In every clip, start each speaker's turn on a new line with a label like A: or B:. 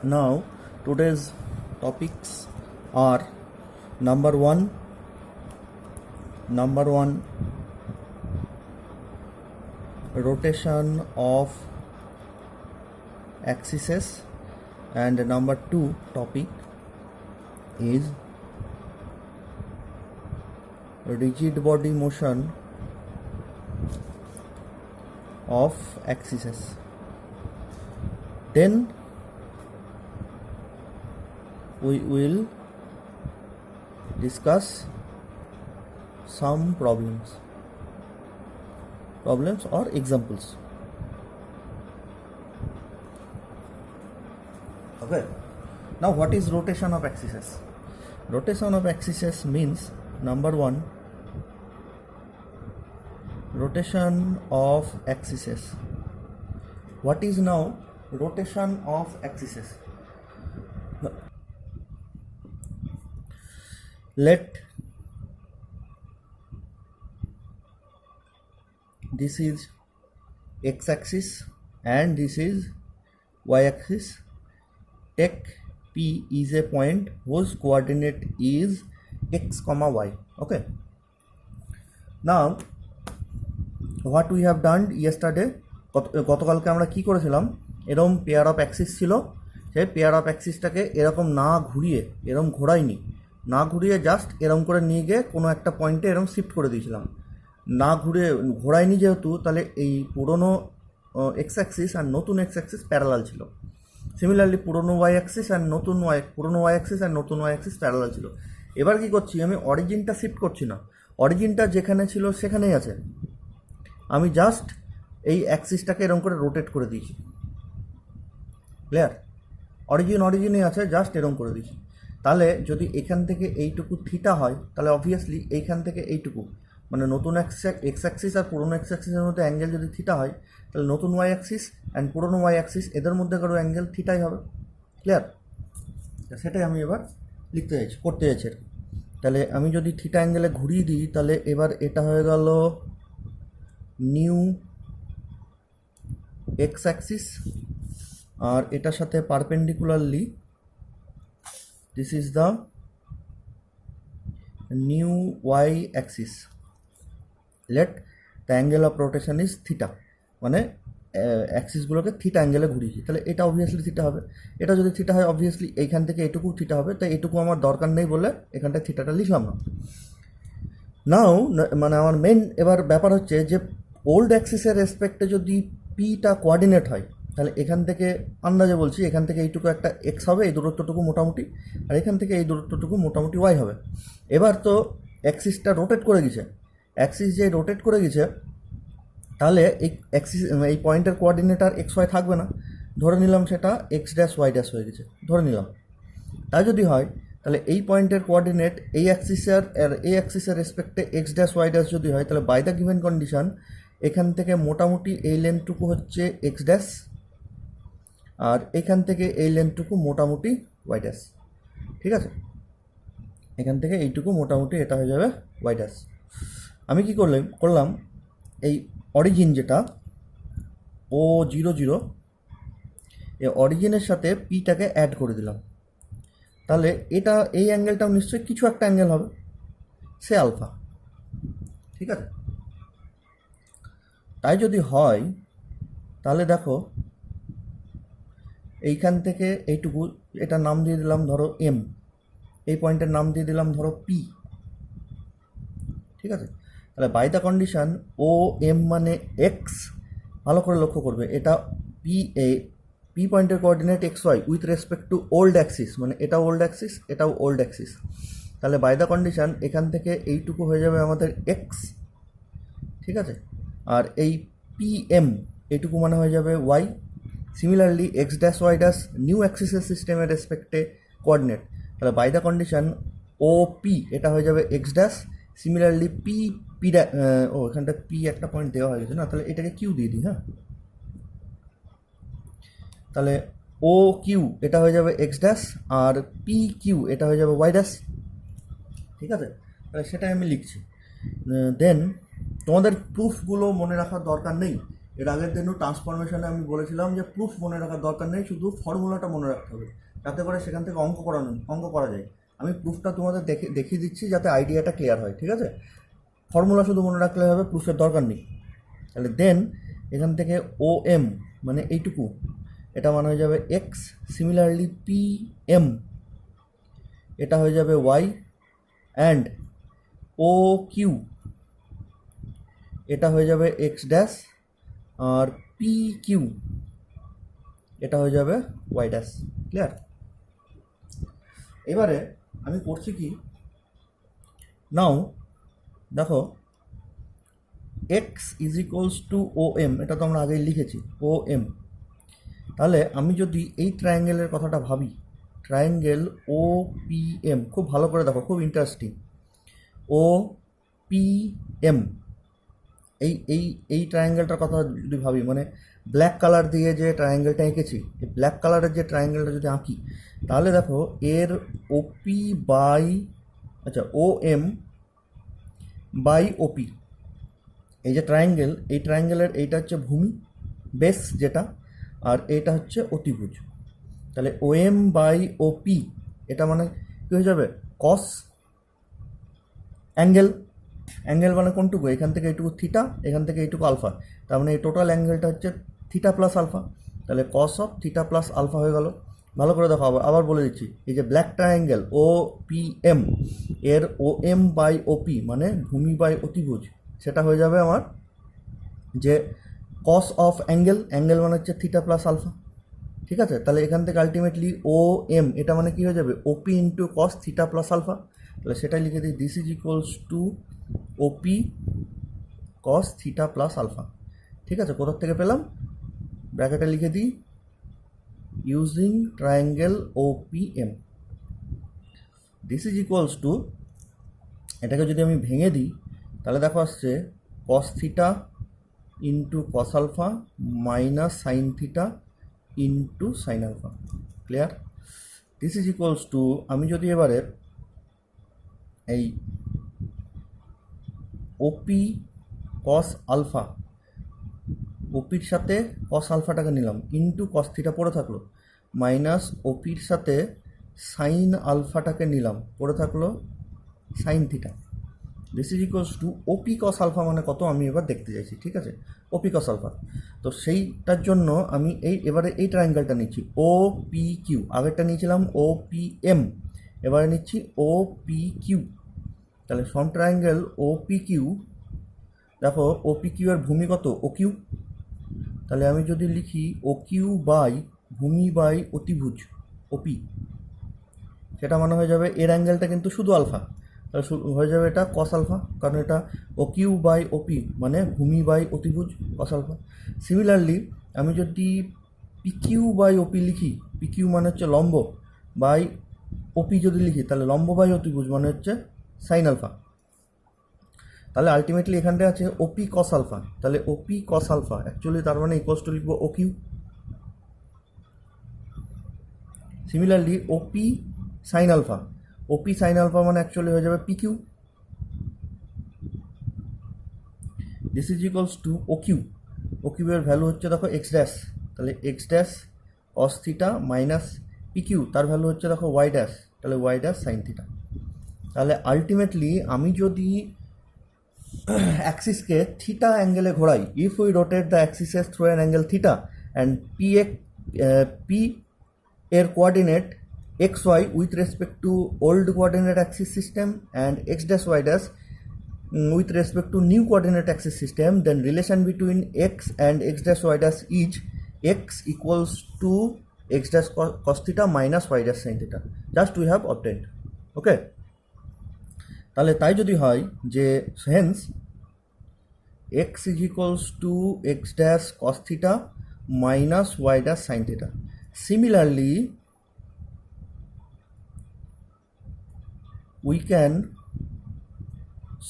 A: Now, today's topics are number one, rotation of axes, and number two topic is rigid body motion of axes. Then we will discuss some problems or examples. Okay, now what is rotation of axes? Rotation of axes means number one, rotation of axes. What is now rotation of axes? Let this is x-axis and this is y-axis. Take P is a point whose coordinate is x, y. Okay. Now, what we have done yesterday, গতকালকে আমরা কি করেছিলাম, এরকম pair of Axis ছিল, সেই pair of অ্যাক্সিসটাকে এরকম না ঘুরিয়ে, এরকম ঘোরাইনি, না ঘুরিয়ে জাস্ট এরকম করে নিয়ে গিয়ে কোনো একটা পয়েন্টে এরকম শিফট করে দিয়েছিলাম। না ঘুরিয়ে ঘোরাইনি যেহেতু, তাহলে এই পুরনো এক্স অ্যাক্সিস আর নতুন এক্স অ্যাক্সিস প্যারালাল ছিল। সিমিলারলি পুরনো ওয়াই অ্যাক্সিস আর নতুন ওয়াই অ্যাক্সিস প্যারালাল ছিল। এবার কি করছি, আমি অরিজিনটা শিফট করছি না, অরিজিনটা যেখানে ছিল সেখানেই আছে, আমি জাস্ট এই অ্যাক্সিসটাকে এরকম করে রোটেট করে দিয়েছি। ক্লিয়ার? অরিজিনে আছে, জাস্ট এরকম করে দিয়েছি। তাহলে যদি এখান থেকে এইটুকু থিটা হয়, তাহলে অবভিয়াসলি এইখান থেকে এইটুকু, মানে নতুন এক্স অ্যাক্সিস আর পুরনো এক্স অ্যাক্সিসের মধ্যে অ্যাঙ্গেল যদি থিটা হয়, তাহলে নতুন ওয়াই অ্যাক্সিস অ্যান্ড পুরনো ওয়াই অ্যাক্সিস এদের মধ্যে কারো অ্যাঙ্গেল থিটাই হবে। ক্লিয়ার? সেটাই আমি এবার করতে চাইছি। তাহলে আমি যদি থিটা অ্যাঙ্গেলে ঘুরিয়ে দিই, তাহলে এবার এটা হয়ে গেল নিউ এক্স অ্যাক্সিস, আর এটার সাথে perpendicularly this is the new Y axis. Let the angle of rotation is theta, মানে অ্যাক্সিসগুলোকে থিটা অ্যাঙ্গেলে ঘুরিয়েছি, তাহলে এটা অবভিয়াসলি থিটা হবে। এটা যদি থিটা হয়, অবভিয়াসলি এইখান থেকে এটুকু থিটা হবে, তাই এটুকু আমার দরকার নেই বলে এখানটায় থিটাটা লিখলাম না। নাও মানে আমার মেন এবার ব্যাপার হচ্ছে যে ওল্ড অ্যাক্সিসের রেসপেক্টে যদি পিটা কোঅর্ডিনেট হয়, তাহলে এখান থেকে আন্দাজে বলছি, এখান থেকে এইটুকু একটা এক্স হবে, এই দূরত্বটুকু মোটামুটি, আর এখান থেকে এই দূরত্বটুকু মোটামুটি ওয়াই হবে। এবার তো অ্যাক্সিসটা রোটেট করে গেছে, অ্যাক্সিস যে রোটেট করে গেছে, তাহলে এই অ্যাক্সিস এই পয়েন্টের কোঅর্ডিনেট আর এক্স ওয়াই থাকবে না, ধরে নিলাম সেটা এক্স ড্যাশ ওয়াই ড্যাশ হয়ে গেছে, ধরে নিলাম। তাই যদি হয়, তাহলে এই পয়েন্টের কোঅর্ডিনেট এই অ্যাক্সিসের রেসপেক্টে এক্স ড্যাশ ওয়াই ড্যাশ যদি হয়, তাহলে বাই দ্য গিভেন কন্ডিশন এখান থেকে মোটামুটি এই লেন্থটুকু হচ্ছে এক্স ড্যাশ, আর এখান থেকে এই লেন্থটুকু মোটামুটি ওয়াই ড্যাশ। ঠিক আছে? এখান থেকে এইটুকু মোটামুটি এটা হয়ে যাবে ওয়াই ড্যাশ। আমি কি করলাম এই অরিজিন যেটা O00, এই অরিজিনের সাথে পিটাকে অ্যাড করে দিলাম, তাহলে এটা এই অ্যাঙ্গেলটাও নিশ্চয়ই কিছু একটা অ্যাঙ্গেল হবে, সে আলফা। ঠিক আছে? তাই যদি হয়, তাহলে দেখো এইখান থেকে এইটুকু, এটার নাম দিয়ে দিলাম ধরো এম, এই পয়েন্টের নাম দিয়ে দিলাম ধরো পি। ঠিক আছে? তাহলে by the condition O M মানে এক্স, ভালো করে লক্ষ্য করবে, এটা পি পয়েন্টের coordinate x Y with respect to old axis, মানে এটাও ওল্ড অ্যাক্সিস, এটাও ওল্ড অ্যাক্সিস। তাহলে বাই দ্য কন্ডিশন এখান থেকে এইটুকু হয়ে যাবে আমাদের এক্স। ঠিক আছে? আর এই পি এম এইটুকু মানে হয়ে যাবে Y. Similarly X dash Y dash new অ্যাক্সিসের সিস্টেমের রেসপেক্টে কোঅর্ডিনেট, তাহলে by the condition O P এটা হয়ে যাবে এক্স ড্যাশ। সিমিলারলি পি এখানটা পি একটা পয়েন্ট দেওয়া হয়ে গেছে না, তাহলে এটাকে কিউ দিয়ে দিই। হ্যাঁ, তাহলে ও কিউ এটা হয়ে যাবে এক্স ড্যাশ, আর পি কিউ এটা হয়ে যাবে ওয়াই ড্যাশ। ঠিক আছে? তাহলে সেটাই আমি লিখছি। দেন তোমাদের প্রুফগুলো মনে রাখার দরকার নেই, এর আগের দিনও ট্রান্সফরমেশনে আমি বলেছিলাম যে প্রুফ মনে রাখার দরকার নেই, শুধু ফর্মুলাটা মনে রাখতে হবে, যাতে করে সেখান থেকে অঙ্ক করা যায়। আমি প্রুফটা তোমাদের দেখিয়ে দিচ্ছি যাতে আইডিয়াটা ক্লিয়ার হয়, ঠিক আছে? ফর্মুলা শুধু মনে রাখলে হবে, প্রুফের দরকার নেই। তাহলে দেন এখান থেকে ও এম মানে এইটুকু, এটা মানে হয়ে যাবে এক্স, সিমিলারলি পি এম এটা হয়ে যাবে ওয়াই, অ্যান্ড ও কিউ এটা হয়ে যাবে এক্স ড্যাশ, আর পি কিউ এটা হয়ে যাবে ওয়াই ড্যাশ। ক্লিয়ার? এবারে আমি করছি কি, নাও দেখো X is equals to O M, এটা তো আমরা আগেই লিখেছি ও এম। তাহলে আমি যদি এই ট্রায়াঙ্গেলের কথাটা ভাবি, ট্রায়াঙ্গেল ও পি এম, খুব ভালো করে দেখো, খুব ইন্টারেস্টিং। ও পি এম, এই এই এই ট্রায়াঙ্গেলটার কথা যদি ভাবি, মানে ব্ল্যাক কালার দিয়ে যে ট্রায়াঙ্গেলটা এঁকেছি, এই ব্ল্যাক কালারের যে ট্রায়াঙ্গেলটা যদি আঁকি, তাহলে দেখো এর ওপি বাই, আচ্ছা ও এম বাই ওপি, এই যে ট্রায়াঙ্গেল, এই ট্রায়াঙ্গেলের এইটা হচ্ছে ভূমি বেস যেটা, আর এইটা হচ্ছে অতিভুজ। তাহলে ও এম বাই ওপি এটা মানে কী হয়ে যাবে, কস অ্যাঙ্গেল। অ্যাঙ্গেল মানে কোনটুকু, এখান থেকে এইটুকু থিটা, এখান থেকে এইটুকু আলফা, তার মানে এই টোটাল অ্যাঙ্গেলটা হচ্ছে থিটা প্লাস আলফা। তাহলে cos of theta plus alpha হয়ে গেল। ভালো করে দেখো, আবার বলে দিচ্ছি, এই যে black triangle O P M, এর ও এম বাই ওপি মানে ভূমি বাই অতিভুজ, সেটা হয়ে যাবে আমার যে কস অফ অ্যাঙ্গেল, অ্যাঙ্গেল মানে হচ্ছে থিটা প্লাস আলফা। ঠিক আছে? তাহলে এখান থেকে আলটিমেটলি ও এম এটা মানে কী হয়ে যাবে, O P into cos theta plus alpha. তাহলে সেটাই লিখে দিই, this is equals to OP cos theta plus alpha. ঠিক আছে? কোথার থেকে পেলাম, ব্র্যাকেটে লিখে দিই, using triangle O P M. This is equals to, এটাকে যদি আমি ভেঙে দিই তাহলে দেখো আসছে cos theta into cos alpha minus sine theta into sine alpha. Clear? This is equals to, আমি যদি এবারে এই ওপি কস আলফা, ওপির সাথে কস আলফাটাকে নিলাম, ইন্টু কস থিটা পড়ে থাকলো, মাইনাস ওপির সাথে সাইন আলফাটাকে নিলাম, পড়ে থাকলো sine theta. This is equals to OP cos alpha মানে কত আমি এবার দেখতে চাইছি। ঠিক আছে? ওপি কস আলফা, তো সেইটার জন্য আমি এবারে এই ট্রায়াঙ্গেলটা নিচ্ছি ও পি কিউ, আগেরটা নিয়েছিলাম ও পি এম, এবারে নিচ্ছি ও পি কিউ। তাহলে from triangle O P Q, দেখো ও পি কিউ এর ভূমি কত, ও কিউ। তাহলে আমি যদি লিখি ও কিউ বাই ভূমি বাই অতিভুজ ওপি, সেটা মানে হয়ে যাবে এর অ্যাঙ্গেলটা কিন্তু শুধু আলফা, তাহলে হয়ে যাবে এটা কস আলফা, কারণ এটা ও কিউ বাই ওপি মানে ভূমি বাই অতিভুজ কস আলফা। সিমিলারলি আমি যদি পি কিউ বাই ওপি লিখি, পি কিউ মানে হচ্ছে লম্ব, বাই ওপি যদি লিখি তাহলে লম্ব বাই অতিভুজ মানে হচ্ছে সাইন আলফা। তাহলে আলটিমেটলি এখানটা আছে ওপি কস আলফা, তাহলে ওপি কস আলফা অ্যাকচুয়ালি তার মানে ইকুয়ালস টু লিখবো O Q. Similarly O P sine alpha, O P sine alpha মানে অ্যাকচুয়ালি হয়ে যাবে P Q. This is equals to O Q, O Q এর ভ্যালু হচ্ছে দেখো এক্স ড্যাশ, তাহলে X dash cos theta minus P Q, তার value হচ্ছে দেখো ওয়াই ড্যাশ, তাহলে ওয়াই ড্যাশ সাইন থিটা। তাহলে আলটিমেটলি আমি যদি অ্যাক্সিসকে থিটা অ্যাঙ্গেলে ঘোরাই, if we rotate the axes through an angle theta and P এর coordinate x Y with respect to old coordinate axis system and x dash Y dash with respect to new coordinate axis system, then relation between x and x dash y dash is x equals to x dash cos theta minus y dash sin theta, just we have obtained. Okay, তাহলে তাই যদি হয় যে hence x is equals to x dash cos theta minus y dash sin theta. Similarly we can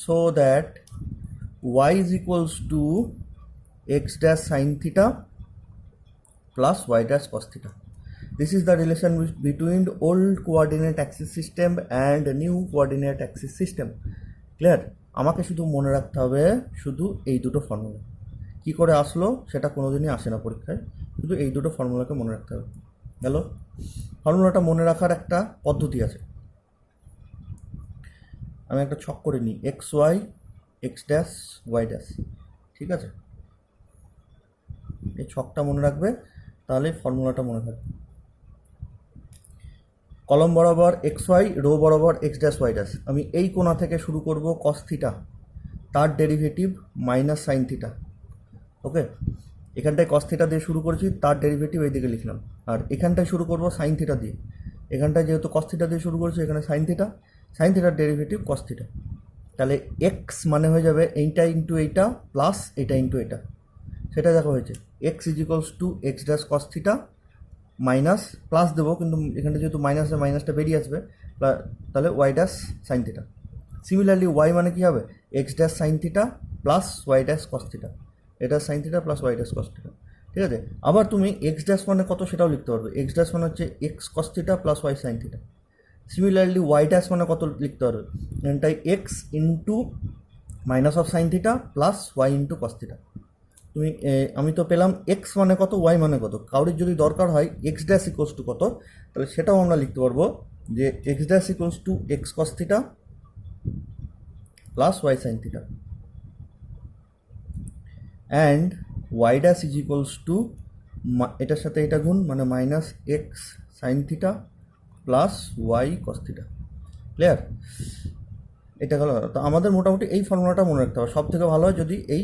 A: so that y is equals to x dash sin theta plus y dash cos theta. This is the relation between the old coordinate axis system and the new coordinate axis system. Clear? আমাকে শুধু মনে রাখতে হবে শুধু এই দুটো formula. কী করে আসলো সেটা কোনোদিনই আসে না পরীক্ষায়, শুধু এই দুটো ফর্মুলাকে মনে রাখতে হবে। গেল, ফর্মুলাটা মনে রাখার একটা পদ্ধতি আছে। আমি একটা ছক করে নিই, x y x dash Y dash, ঠিক আছে? এই ছকটা মনে রাখবে, তাহলে ফর্মুলাটা মনে থাকবে। কলম বরাবর এক্স ওয়াই, রো বরাবর এক্স ড্যাশ ওয়াই ড্যাশ। আমি এই কোণা থেকে শুরু করব কস থিটা, তার ডেরিভেটিভ মাইনাস সাইন থিটা। ওকে, এখানটায় কস থিটা দিয়ে শুরু করেছি, তার ডেরিভেটিভ এইদিকে লিখলাম। আর এখানটায় শুরু করব সাইন থিটা দিয়ে। এখানটায় যেহেতু কস থিটা দিয়ে শুরু করেছি, এখানে সাইন থিটা, সাইন থিটার ডেরিভেটিভ কস থিটা। তাহলে এক্স মানে হয়ে যাবে এইটা ইন্টু এইটা প্লাস এটা ইন্টু এটা। সেটা দেখো হয়েছে X is equals to x dash cos theta minus plus দেবো, কিন্তু এখানে যেহেতু মাইনাসে মাইনাসটা বেরিয়ে আসবে, তাহলে Y dash sine theta. Similarly Y মানে কী হবে, X dash sine theta plus Y dash cos theta. এটা sine theta plus Y dash cos theta, ঠিক আছে? আবার তুমি এক্স ড্যাশ মানে কত সেটাও লিখতে পারবে। এক্স ড্যাশ মানে হচ্ছে X cos theta plus Y sine theta. Similarly Y dash মানে কত লিখতে পারবে, এখানটাই X into minus of sine theta plus Y into cos theta. তুমি আমি তো পেলাম এক্স মানে কত, ওয়াই মানে কত। কাউরির যদি দরকার হয় এক্স ড্যাশ ইকোয়ালস টু কত, তাহলে সেটাও আমরা লিখতে পারবো যে x dash equals to x cos theta plus Y sine theta, and y dash is equals to এটার সাথে এটা গুণ, মানে minus x sine theta plus Y cos theta. Clear? এটা গেল। তো আমাদের মোটামুটি এই ফর্মুলাটা মনে রাখতে হবে। সব থেকে ভালো হয় যদি এই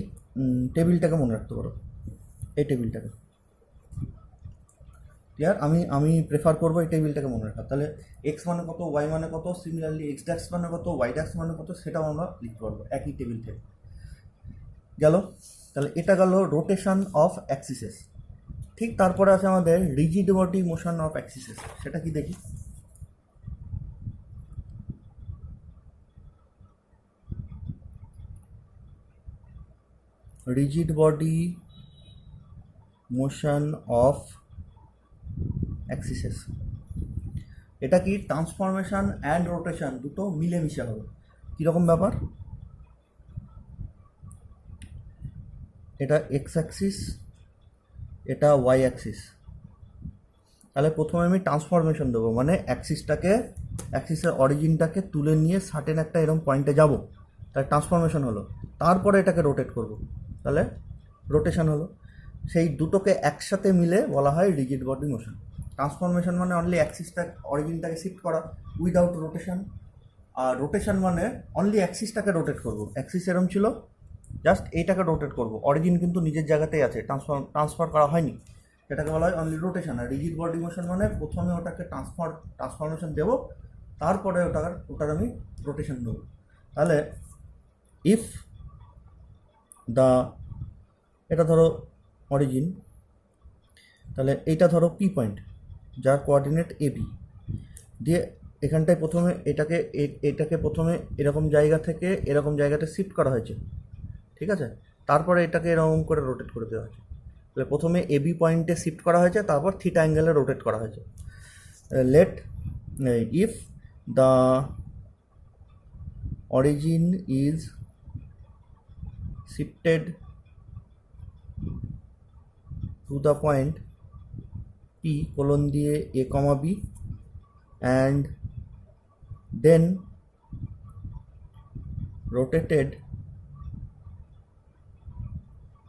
A: টেবিলটাকে মনে রাখতে পারো, এই টেবিলটাকে। ক্লিয়ার? আমি প্রেফার করবো এই টেবিলটাকে মনে রাখা। তাহলে এক্স মানে কত, ওয়াই মানে কত, সিমিলারলি এক্স ড্যাশ মানে কত, ওয়াই ড্যাশ মানে কত, সেটাও আমরা লিখতে পারবো একই টেবিল থেকে। গেল? তাহলে এটা গেল রোটেশন অফ অ্যাক্সিসেস। ঠিক তারপরে আছে আমাদের রিজিড বডি মোশন অফ অ্যাক্সিসেস। সেটা কি দেখি? রিজিড বডি মোশন অফ অ্যাক্সিসেস, এটা কি ট্রান্সফরমেশন অ্যান্ড রোটেশন দুটো মিলেমিশে হবে। কীরকম ব্যাপার? এটা এক্স অ্যাক্সিস, এটা ওয়াই অ্যাক্সিস। তাহলে প্রথমে আমি ট্রান্সফরমেশন দেবো, মানে অ্যাক্সিসের অরিজিনটাকে তুলে নিয়ে সার্টেন একটা এরকম পয়েন্টে যাব, তাহলে ট্রান্সফরমেশন হলো। তারপরে এটাকে রোটেট করব, তাহলে রোটেশন হলো। সেই দুটোকে একসাথে মিলে বলা হয় রিজিড বডি মোশন। ট্রান্সফরমেশন মানে অনলি অরিজিনটাকে শিফট করা উইদাউট রোটেশন, আর রোটেশন মানে অনলি অ্যাক্সিসটাকে রোটেট করব। অ্যাক্সিস এরম ছিল, জাস্ট এইটাকে রোটেট করব, অরিজিন কিন্তু নিজের জায়গাতেই আছে, ট্রান্সফার করা হয়নি, সেটাকে বলা হয় অনলি রোটেশন। আর রিজিড বডি মোশন মানে প্রথমে ওটাকে ট্রান্সফরমেশন দেবো, তারপরে ওটার আমি রোটেশন দেবো। তাহলে ইফ এটা ধরো অরিজিন, তাহলে এইটা ধরো পি পয়েন্ট, যার কোঅর্ডিনেট এ বি, দিয়ে এখানটায় প্রথমে এটাকে প্রথমে এরকম জায়গা থেকে এরকম জায়গাতে শিফট করা হয়েছে, ঠিক আছে? তারপরে এটাকে এরকম করে রোটেট করে দেওয়া হয়েছে। তাহলে প্রথমে এ বি পয়েন্টে শিফট করা হয়েছে, তারপর থিটা অ্যাঙ্গেলে রোটেট করা হয়েছে। Let if the origin is shifted to the point P colon দিয়ে A comma B, and then rotated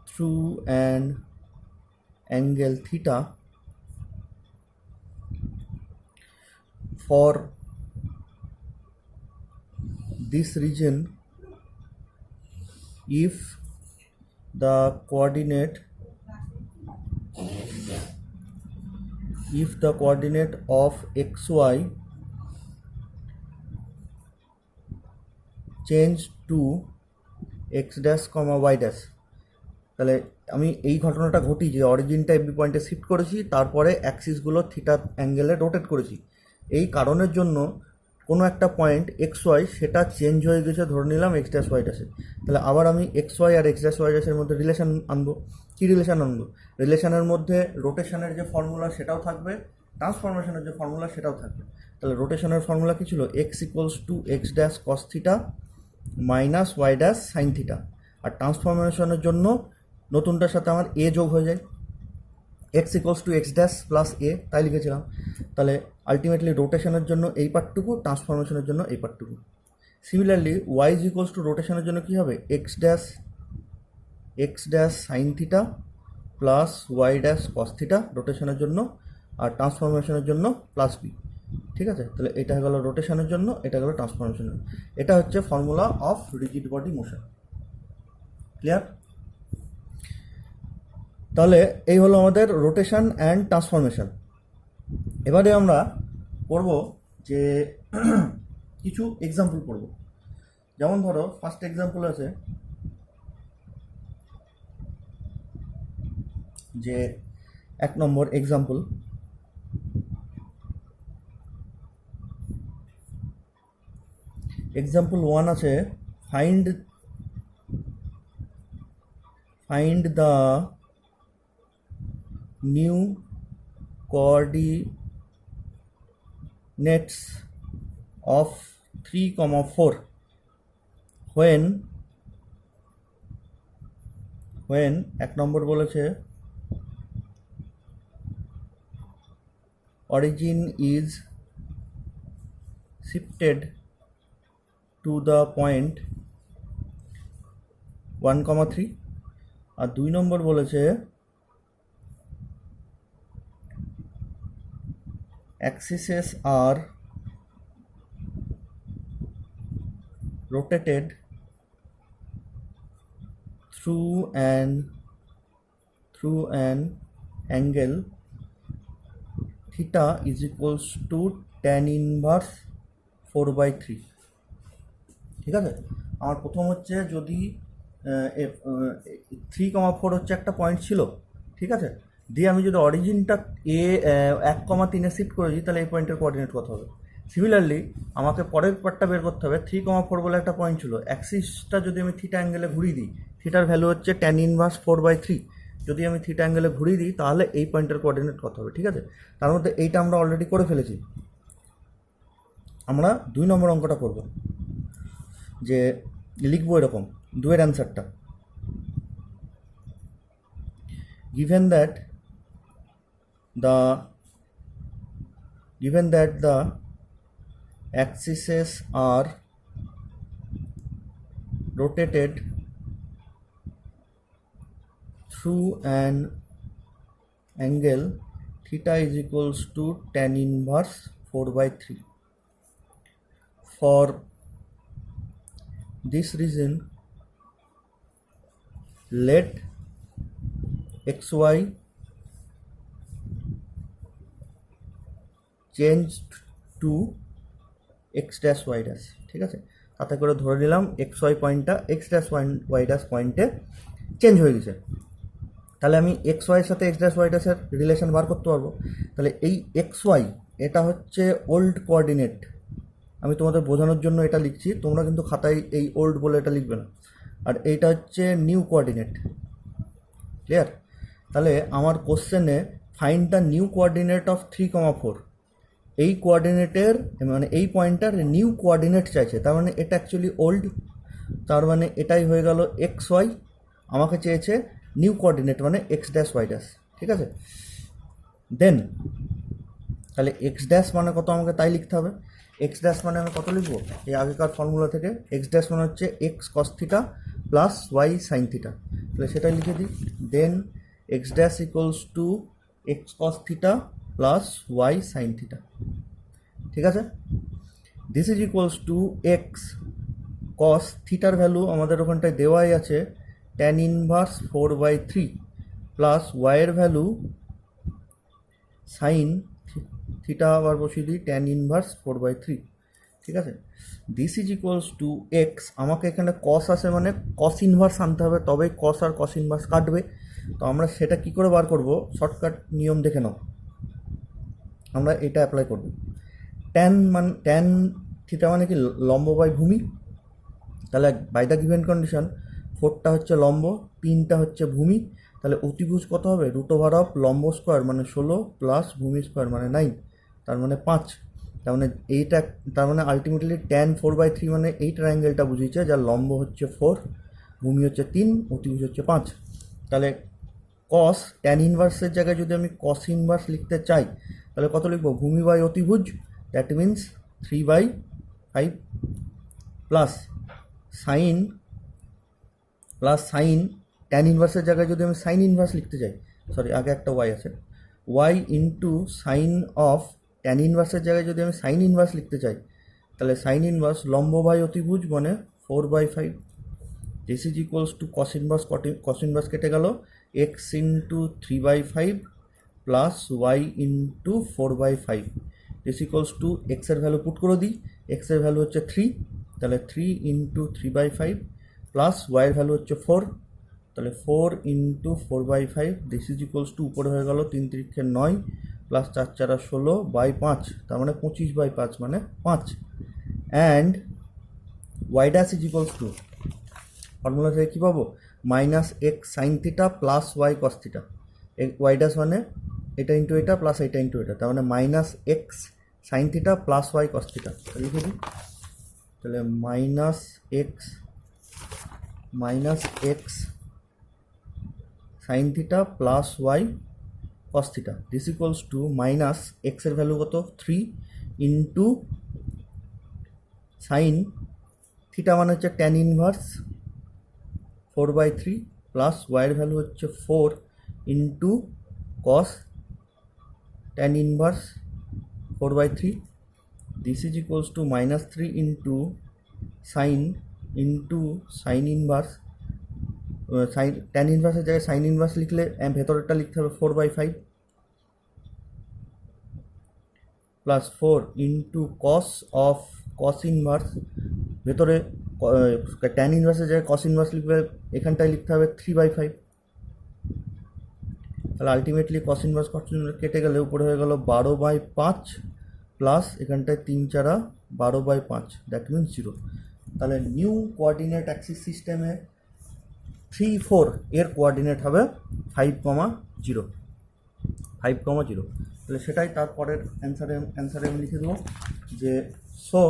A: through an angle theta for this region if the coordinate of xy change to x dash comma y dash। তাহলে আমি এই ঘটনাটা ঘটি যে অরিজিনটা AB পয়েন্টে shift করেছি, তারপরে অ্যাক্সিসগুলো থিটা অ্যাঙ্গেলে রোটেট করেছি। এই কারণের জন্য কোনো একটা পয়েন্ট এক্স ওয়াই সেটা চেঞ্জ হয়ে গেছে, ধরে নিলাম এক্স ড্যাশ ওয়াই ড্যাশে। তাহলে আবার আমি এক্স ওয়াই আর এক্স ড্যাশ ওয়াই ড্যাশের মধ্যে রিলেশন আনবো। কী রিলেশন আনবো? রিলেশনের মধ্যে রোটেশনের যে ফর্মুলা সেটাও থাকবে, ট্রান্সফরমেশনের যে ফর্মুলা সেটাও থাকবে। তাহলে রোটেশনের ফর্মুলা কী ছিল? X equals to x dash cos theta minus Y dash sine theta. আর ট্রান্সফরমেশনের জন্য নতুনটার সাথে আমার এ যোগ হয়ে যায়, X equals to x dash plus A, তাই লিখেছিলাম। তাহলে আলটিমেটলি রোটেশনের জন্য এই পার্টটুকু, ট্রান্সফরমেশনের জন্য এই পার্টটুকু। Similarly Y is equals to রোটেশনের জন্য কী হবে, X dash sine theta plus Y dash cos theta রোটেশনের জন্য, আর ট্রান্সফরমেশনের জন্য প্লাস বি। ঠিক আছে, তাহলে এটা গেল রোটেশনের জন্য, এটা গেল ট্রান্সফরমেশনের। এটা হচ্ছে formula of rigid body motion. Clear? তাহলে এই হলো আমাদের রোটেশন অ্যান্ড ট্রান্সফরমেশন। এবারে আমরা পড়ব যে কিছু এক্সাম্পল পড়ব। যেমন ধরো ফার্স্ট এক্সাম্পল আছে যে 1 নম্বর এক্সাম্পল, এক্সাম্পল 1 আছে find the new coordinates of 3, 4 when 1 নম্বর বলেছে origin is shifted to the point 1, 3, আর 2 নম্বর বলেছে axes are rotated through an angle theta is equals to tan inverse 4/3। ঠিক আছে, আমার প্রথম হচ্ছে যদি 3, 4 হচ্ছে একটা পয়েন্ট ছিল, ঠিক আছে, দিয়ে আমি যদি অরিজিনটা 1, 3 শিফট করে দিই, তাহলে এই পয়েন্টের কোঅর্ডিনেট কত হবে। সিমিলারলি আমাকে পরের পার্টটা বের করতে হবে, 3, 4 বলে একটা পয়েন্ট ছিল, অ্যাক্সিসটা যদি আমি থিটা অ্যাঙ্গেলে ঘুরিয়ে দিই, থিটার ভ্যালু হচ্ছে tan ইনভার্স 4/3, যদি আমি থিটা অ্যাঙ্গেলে ঘুরিয়ে দিই তাহলে এই পয়েন্টের কোঅর্ডিনেট কত হবে। ঠিক আছে, তার মধ্যে এইটা আমরা অলরেডি করে ফেলেছি। আমরা 2 নম্বর অঙ্কটা করব, যে লিখবো এরকম 2-এর অ্যান্সারটা, given that the axes are rotated through an angle theta is equals to tan inverse 4/3. For this reason, let xy change to x dash Y dash. ঠিক আছে, তাতে করে ধরে নিলাম এক্স ওয়াই পয়েন্টটা এক্স ড্যাশ ওয়াই ড্যাশ পয়েন্টে change হয়ে গেছে। তাহলে আমি এক্স ওয়াইয়ের সাথে এক্স ড্যাশ ওয়াই ড্যাশের রিলেশন বার করতে পারবো। তাহলে এই এক্স ওয়াই এটা হচ্ছে ওল্ড কোঅর্ডিনেট, আমি তোমাদের বোঝানোর জন্য এটা লিখছি, তোমরা কিন্তু খাতায় এই ওল্ড বলে এটা লিখবে না। আর এইটা হচ্ছে নিউ কোঅর্ডিনেট। ক্লিয়ার? তাহলে আমার কোশ্চেনে find the new coordinate of 3, 4, এই কোঅর্ডিনেটের মানে এই পয়েন্টটার নিউ কোঅর্ডিনেট চাইছে, তার মানে এটা অ্যাকচুয়ালি ওল্ড, তার মানে এটাই হয়ে গেল এক্স ওয়াই, আমাকে চেয়েছে নিউ কোঅর্ডিনেট মানে এক্স ড্যাশ ওয়াই ড্যাশ। ঠিক আছে, দেন তাহলে এক্স ড্যাশ মানে কত আমাকে তাই লিখতে হবে। এক্স ড্যাশ মানে আমি কত লিখবো, এই আগেকার ফর্মুলা থেকে এক্স ড্যাশ মানে হচ্ছে X cos theta plus Y sine theta, তাহলে সেটাই লিখে দিই। Then X dash equals to x cos theta plus Y sine theta. ঠিক আছে, this is equals to x cos থিটার ভ্যালু আমাদের ওখানটায় দেওয়াই আছে tan ইনভার্স 4/3 প্লাস ওয়াইয়ের ভ্যালু সাইন থিটা আবার বসিয়ে দিই tan ইনভার্স 4/3। ঠিক আছে, this is equals to X, আমাকে এখানে কস আছে মানে কস ইনভার্স আনতে হবে, তবেই কস আর কস ইনভার্স কাটবে। তো আমরা সেটা কি করে বার করব, শর্টকাট নিয়ম দেখে নাও, আমরা এটা অ্যাপ্লাই করব। ট্যান থিটা মানে কি লম্ব বাই ভূমি, তাহলে বাই দ্য গিভেন কন্ডিশন 4টা হচ্ছে লম্ব, 3টা হচ্ছে ভূমি, তাহলে অতিভুজ কত হবে, √ অফ লম্ব স্কোয়ার মানে 16 প্লাস ভূমি স্কোয়ার মানে 9, তার মানে 5। তার মানে এইটা, তার মানে আলটিমেটলি tan 4/3 মানে এই ট্রায়াঙ্গেলটা বুঝিয়েছে, যার লম্ব হচ্ছে 4, ভূমি হচ্ছে 3, অতিভুজ হচ্ছে 5। তাহলে কস ট্যান ইনভার্সের জায়গায় যদি আমি কস ইনভার্স লিখতে চাই তাহলে কত লিখবো, ভূমি বাই অতিভুজ, that means 3/5 plus sine tan ইনভার্সের জায়গায় যদি আমি সাইন ইনভার্স লিখতে চাই, সরি আগে একটা ওয়াই আছে, Y into sine of tan ইনভার্সের জায়গায় যদি আমি সাইন ইনভার্স লিখতে চাই তাহলে সাইন ইনভার্স লম্ব বাই অতিভুজ মানে 4/5, this is equals to cos inverse কেটে গেল, x into 3/5 plus Y into 4/5, this equals to এক্সের ভ্যালু পুট করে দিই, এক্সের ভ্যালু হচ্ছে 3, তাহলে 3 ইন্টু 3/5 প্লাস ওয়াইয়ের ভ্যালু হচ্ছে 4, তাহলে 4 into 4/5, this is equals two উপরে হয়ে গেল 3 3 9 প্লাস 4 4 16/5, তার মানে 25/5 মানে 5, and y dash is equals to formula থেকে কী পাবো, minus x sine theta plus Y cos theta, y dash মানে এটা ইন্টু এটা প্লাস এটা ইন্টু এটা, তার মানে minus x sine theta plus Y cos theta, লিখে দিই, তাহলে minus x sine theta plus Y cos theta, this equals to minus এক্সের ভ্যালু কত 3 ইন্টু সাইন থিটা মানে হচ্ছে ট্যান ইনভার্স 4/3 প্লাস ওয়াইয়ের ভ্যালু হচ্ছে 4 into cos tan inverse 4/3, this is equals to minus 3 into sine inverse, sine tan ইনভার্সের জায়গায় sine inverse লিখলে ভেতরেরটা লিখতে হবে 4/5 প্লাস 4 ইন্টু কস ইনভার্স, ভেতরে ট্যান ইনভার্সের জায়গায় কস ইনভার্স লিখবে, এখানটায় লিখতে হবে 3/5, তাহলে আলটিমেটলি কস ইনভার্স কেটে গেলে উপরে হয়ে গেল 12/5 প্লাস এখানটায় 3 4 12/5, দ্যাট মিনস 0, তাহলে নিউ কোঅর্ডিনেট অ্যাক্সিস সিস্টেমে 3 4 এর কোঅর্ডিনেট হবে 5,0, তাহলে সেটাই তারপরের অ্যান্সারে আমি লিখে দেবো যে so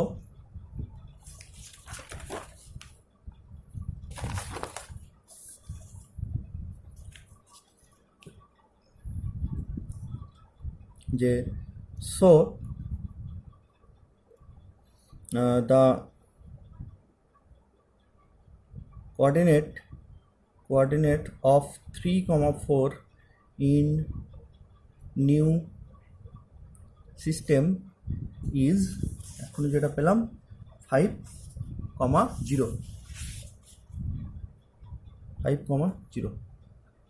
A: the coordinate of 3,4 in new system is এখন যেটা পেলাম 5,0,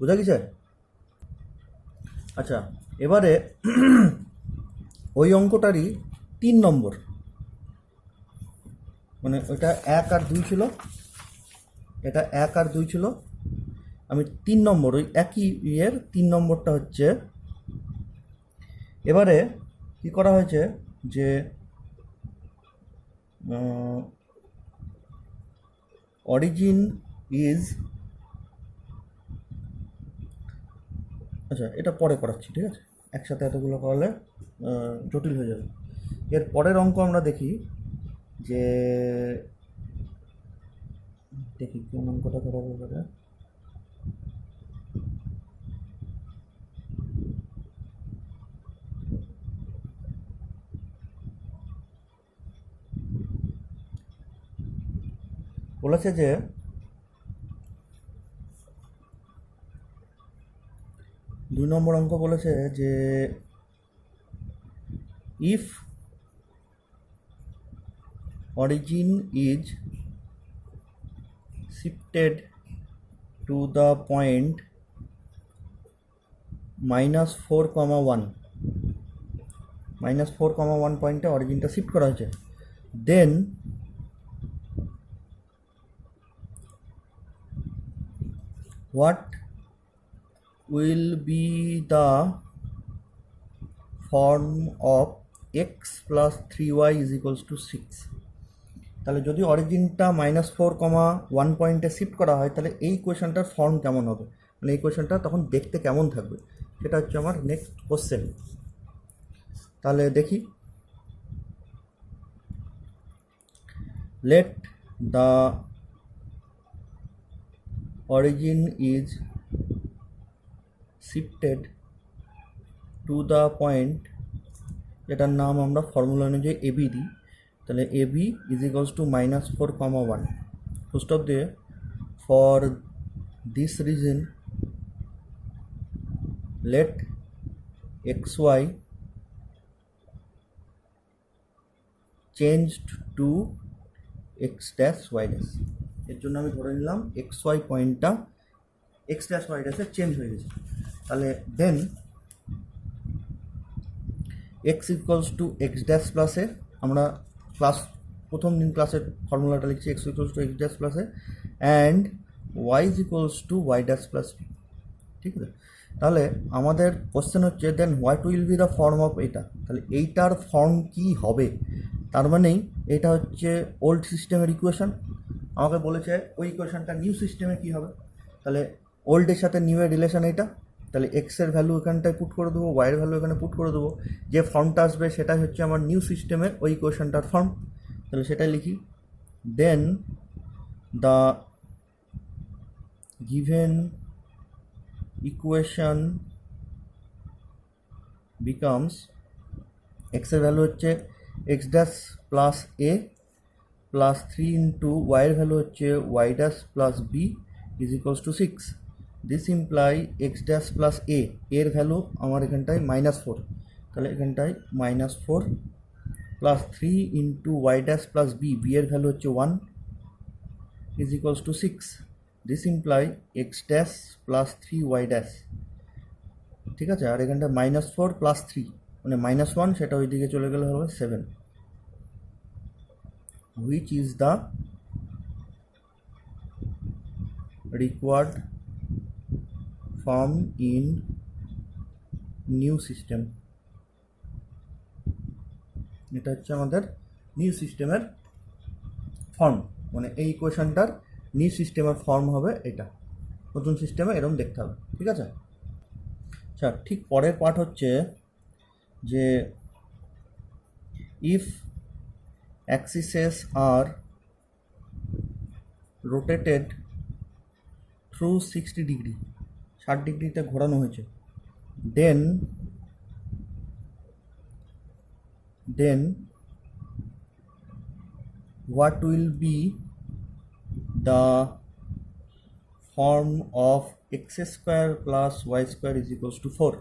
A: বোঝা গেছে? আচ্ছা, এবারে ওই অঙ্কটারই 3 নম্বর, মানে ওইটা 1 আর 2 ছিল, এটা 1 আর 2 ছিল, আমি 3 নম্বর ওই একই ইয়ের 3 নম্বরটা হচ্ছে, এবারে কি করা হয়েছে যে অরিজিন ইজ, আচ্ছা এটা পরে করাচ্ছি, ঠিক আছে, একসাথে এতগুলো করালে জটিল হয়ে যাবে। এর পরের অঙ্ক আমরা দেখি যে কোন অঙ্কটা করা হবে, বলেছে যে 2 নম্বর অঙ্ক বলেছে যে if origin is shifted to the point -4,1 পয়েন্টে অরিজিনটা শিফট করা হয়েছে, দেন what will be the form of x plus 3y is equals to 6, তাহলে যদি অরিজিনটা -4,1 পয়েন্টে শিফট করা হয় তাহলে এই কোয়েশনটার ফর্ম কেমন হবে, মানে এই কোয়েশনটা তখন দেখতে কেমন থাকবে, সেটা হচ্ছে আমার নেক্সট কোশ্চেন। তাহলে দেখি, let the origin is shifted to the point, যেটার নাম আমরা ফর্মুলা অনুযায়ী এবি দিই, তাহলে A B is equals to -4, 1 full stop দিয়ে for this reason let xy changed to x dash y dash। এর জন্য আমি ধরে নিলাম xy পয়েন্টটা x dash y dash এ চেঞ্জ হয়ে গেছে। তাহলে দেন x equals to x dash প্লাসে, আমরা প্রথম দিন ক্লাসের ফর্মুলাটা লিখছি, x equals to x dash প্লাসে and y is equals to y dash plus b। ঠিক আছে, তাহলে আমাদের কোশ্চেন হচ্ছে then what will be the form of এটা। তাহলে এইটার ফর্ম কি হবে, তার মানেই এটা হচ্ছে ওল্ড সিস্টেমের ইকুয়েশন, আমাকে বলেছে ওই ইকুয়েশনটা নিউ সিস্টেমে কী হবে। তাহলে ওল্ডের সাথে নিউ এর রিলেশন এটা, তাহলে এক্সের ভ্যালু এখানটায় পুট করে দেবো, ওয়াইয়ের ভ্যালু এখানে পুট করে দেবো, যে ফর্মটা আসবে সেটাই হচ্ছে আমার নিউ সিস্টেমের ওই ইকুয়েশনটার ফর্ম। তাহলে সেটাই লিখি, then the given equation becomes, এক্সের ভ্যালু হচ্ছে x dash plus a plus 3 into ওয়াইয়ের ভ্যালু হচ্ছে y dash plus b is equals to 6। This imply x dash plus এর ভ্যালু আমার এখানটায় -4, তাহলে এখানটায় -4 plus 3 into y dash plus b এর ভ্যালু হচ্ছে 1 is equals to 6। This imply x dash plus 3 y dash, ঠিক আছে, আর এখানটা -4 প্লাস 3 মানে -1, সেটা ওই দিকে চলে গেলে হবে 7, which is the required form in new system। এটা হচ্ছে আমাদের নিউ সিস্টেমের ফর্ম, মানে এই ইকুয়েশনটার নিউ সিস্টেমের ফর্ম হবে এটা, নতুন সিস্টেমে এরকম দেখতে হবে। ঠিক আছে, আচ্ছা, ঠিক পরের পার্ট হচ্ছে যে if axes are rotated through 60 degree, 60 ডিগ্রিতে ঘোরানো হয়েছে, দেন what will be the form of x square plus y square is equals to 4।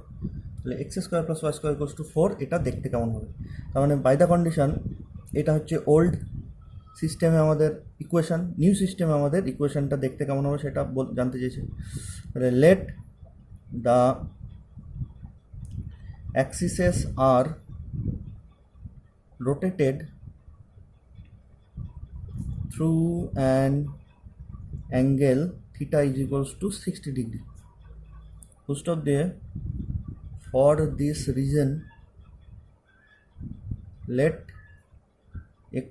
A: তাহলে x square plus y square equals to 4 এটা দেখতে কেমন হবে, তার মানে বাই দ্য কন্ডিশন এটা হচ্ছে ওল্ড সিস্টেমে আমাদের ইকুয়েশন, নিউ সিস্টেমে আমাদের ইকুয়েশনটা দেখতে কেমন হবে সেটা জানতে চেয়েছে। তাহলে let the axes are rotated through an angle theta is equals to 60 degree। Full stop there। For this reason let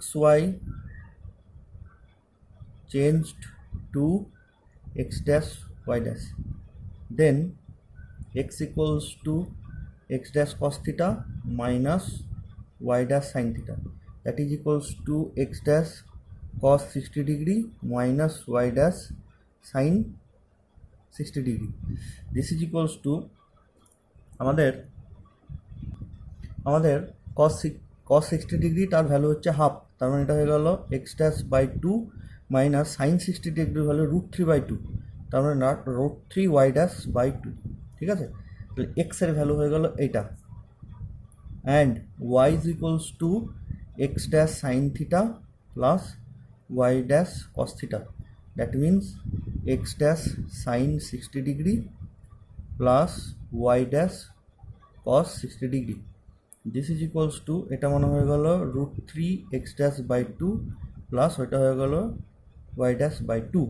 A: xy changed to x dash y dash, then x equals to x dash cos theta minus y dash sin theta, that is equals to x dash cos 60 degree minus y dash sin 60 degree। This is equals to আমাদের cos 60 degree তার value হচ্ছে half, তার মানে এটা হয়ে গেল x dash by 2 minus sin 60 degree value √3/2, তার মানে √3 y dash বাই 2। ঠিক আছে, তাহলে x এর ভ্যালু হয়ে গেল এইটা, and y is equals to x dash sin theta plus y dash cos theta, that means x dash sin 60 degree plus y dash cos 60 degree। This is equals to এটা মনে হয়ে গেল √3 x dash by 2 plus ওইটা হয়ে গেল y dash by 2।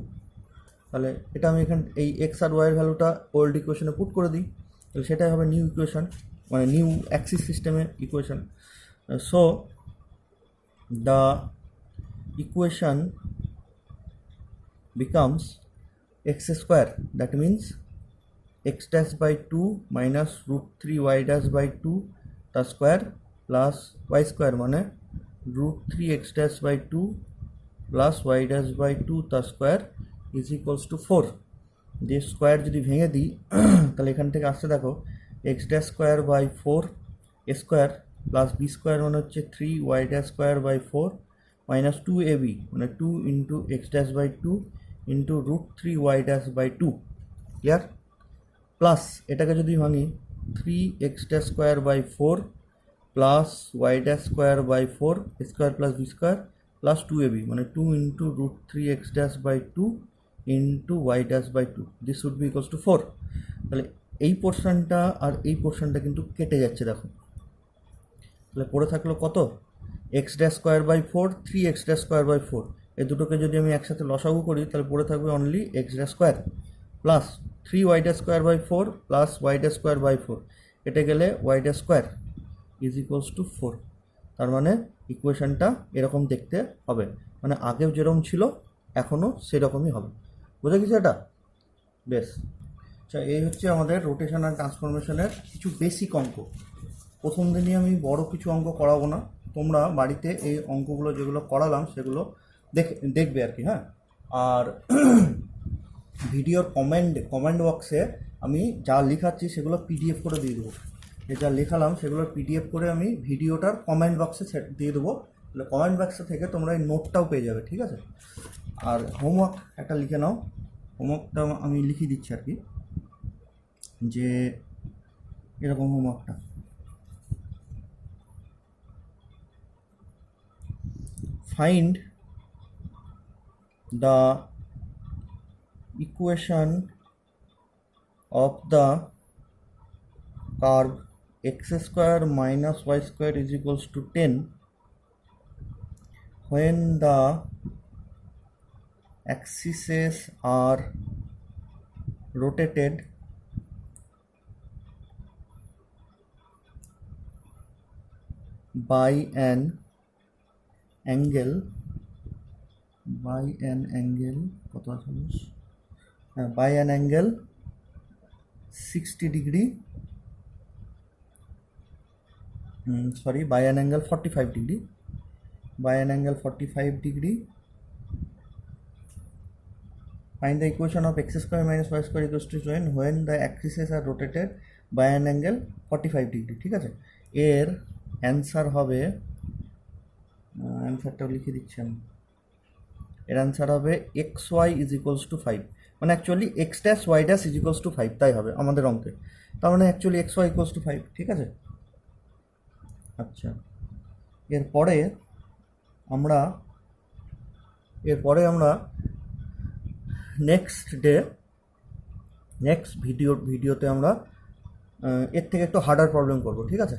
A: তাহলে এটা আমি এখানে এই x আর y এর ভ্যালুটা ওল্ড ইকুয়েশনে পুট করে দিই, তাহলে সেটাই হবে নিউ ইকুয়েশন, মানে নিউ অ্যাক্সিস সিস্টেমের equation. So the equation becomes x square, that means x dash by 2 minus √3 y dash by 2 তা স্কোয়ার প্লাস y স্কোয়ার মানে √3 x dash by 2 plus y dash by 2 তা square is equals to 4। যে square যদি ভেঙে দিই তাহলে এখান থেকে আসতে দেখো x dash square by four square plus b square মানে হচ্ছে 3y dash square by four minus 2ab মানে 2 into x dash by 2 into √3y dash by 2 clear. Plus এটাকে যদি ভাঙি 3x dash square by four plus Y dash square by four square plus b square plus 2ab মানে 2 into √3x dash by 2 into y dash by 2 this would be equals to 4। তাহলে এই পোর্শনটা আর এই পোর্শনটা কিন্তু কেটে যাচ্ছে দেখো, তাহলে পড়ে থাকলো কত x dash square by four 3x dash square by four, এই দুটোকে যদি আমি একসাথে লসাগু করি তাহলে পড়ে থাকবে only x dash square plus 3y dash square by four plus Y dash square by four, কেটে গেলে y dash square is equals to 4। তার মানে ইকুয়েশনটা এরকম দেখতে হবে, মানে আগেও যেরকম ছিল এখনও সেরকমই হবে। বুঝে গেছো এটা? বেশ, আচ্ছা এই হচ্ছে আমাদের রোটেশন আর ট্রান্সফরমেশনের কিছু বেসিক অঙ্ক। প্রথম দিনই আমি বড় কিছু অঙ্ক করাবো না, তোমরা বাড়িতে এই অঙ্কগুলো যেগুলো করালাম সেগুলো দেখবে আর কি। হ্যাঁ, আর ভিডিওর কমেন্ট বক্সে আমি যা লেখাচ্ছি সেগুলো পিডিএফ করে দিয়ে দেবো, যা লেখালাম সেগুলোর পিডিএফ করে আমি ভিডিওটার কমেন্ট বক্সে দিয়ে দেবো, তাহলে কমেন্ট বক্সে থেকে তোমরা এই নোটটাও পেয়ে যাবে, ঠিক আছে? আর হোমওয়ার্ক একটা লিখে নাও, হোমওয়ার্কটা আমি লিখে দিচ্ছি আর কি, যে এরকম হোমওয়ার্কটা find the equation of the curve x square minus y square is equals to 10 when the axes are rotated by an angle কত আছে by an angle 60 degree by an angle 45 degree find the equation of x square minus y square equals to when the axes are rotated by an angle 45 degree। ঠিক আছে, এর answer হবে, অ্যান্সারটাও লিখে দিচ্ছি আমি, এর অ্যান্সার হবে x y is equals to 5, মানে actually x dash Y dash is equals to 5 তাই হবে আমাদের অঙ্কে, তার মানে actually x y equals to 5। ঠিক আছে, আচ্ছা এরপরে আমরা নেক্সট ভিডিওতে আমরা এর থেকে একটু হার্ডার প্রবলেম করব। ঠিক আছে।